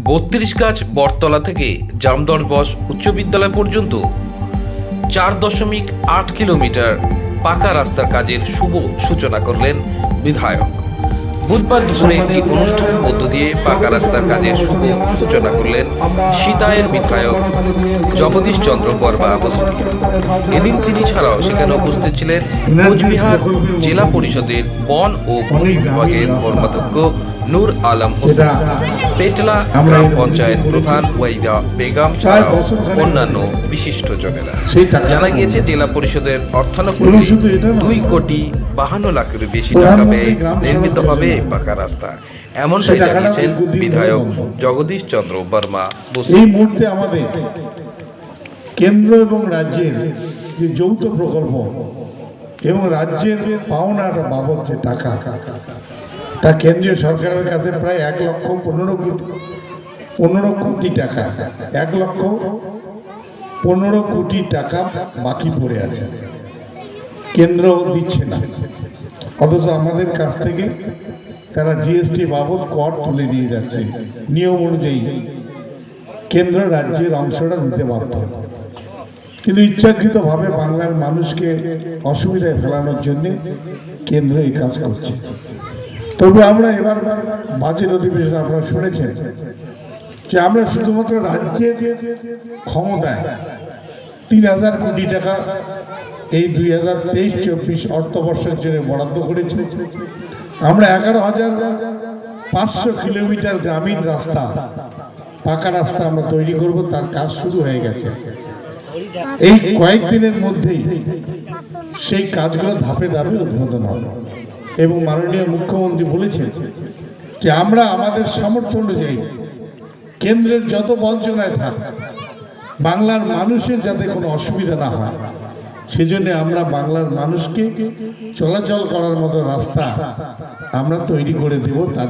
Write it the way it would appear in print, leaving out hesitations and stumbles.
32 গাছ বটতলা থেকে জামদরবস উচ্চ বিদ্যালয় পর্যন্ত 4.8 কিলোমিটার পাকা রাস্তার কাজের শুভ সূচনা করলেন বিধায়ক। বুধবার দুপুরে একটি অনুষ্ঠানের মধ্য দিয়ে পাকা রাস্তার কাজের শুভ সূচনা করলেন সিতায়ের বিধায়ক জগদীশ চন্দ্র বর্মা বসুনিয়া। এদিন তিনি ছাড়াও সেখানে উপস্থিত ছিলেন কোচবিহার জেলা পরিষদের বন ও ভূমি বিভাগের কর্মাধ্যক্ষ নূর আলম হোসেন, পেটলা গ্রাম পঞ্চায়েত প্রধান ওয়াইদা বেগম ছাড়াও অন্যান্য বিশিষ্টজনেরা। জানা গিয়েছে জেলা পরিষদের অর্থানুকূল্যে 2,52 লাখের বেশি টাকা ব্যয়ে নির্মিত হবে এই পাকা রাস্তা, এমনটাই জানিয়েছেন বিধায়ক জগদীশ চন্দ্র বর্মা বসু। এই মুহূর্তে আমাদের কেন্দ্র এবং রাজ্যের যে যৌথ প্রকল্প এবং রাজ্যের পাওনার বাবদ যে টাকা, তা কেন্দ্রীয় সরকারের কাছে প্রায় 1,15 কোটি টাকা, 1,15 কোটি টাকা বাকি পড়ে আছে, কেন্দ্র দিচ্ছে না। অথচ আমাদের কাছ থেকে তারা জিএসটি বাবদ কর তুলে নিয়ে যাচ্ছে। নিয়ম অনুযায়ী কেন্দ্র রাজ্যের অংশটা দিতে বাধ্য, কিন্তু ইচ্ছাকৃতভাবে বাংলার মানুষকে অসুবিধায় ফেলানোর জন্য কেন্দ্র এই কাজ করছে। তবে আমরা এবার বাজেট অধিবেশন আপনারা শুনেছেন যে আমরা শুধুমাত্র রাজ্যের ক্ষমতায় 3,000 কোটি টাকা এই 2023-24 অর্থবর্ষের জন্য বরাদ্দ করেছি। আমরা 11,500 কিলোমিটার গ্রামীণ রাস্তা, পাকা রাস্তা আমরা তৈরি করব, তার কাজ শুরু হয়ে গেছে। এই কয়েকদিনের মধ্যেই সেই কাজগুলো ধাপে ধাপে উদ্বোধন হবে এবং মাননীয় মুখ্যমন্ত্রী বলেছেন যে আমরা আমাদের সামর্থ্য অনুযায়ী কেন্দ্রের যত বঞ্চনায় থাক, বাংলার মানুষের যাতে কোনো অসুবিধা না হয়, সেজন্য আমরা বাংলার মানুষকে চলাচল করার মতো রাস্তা আমরা তৈরি করে দেব। তার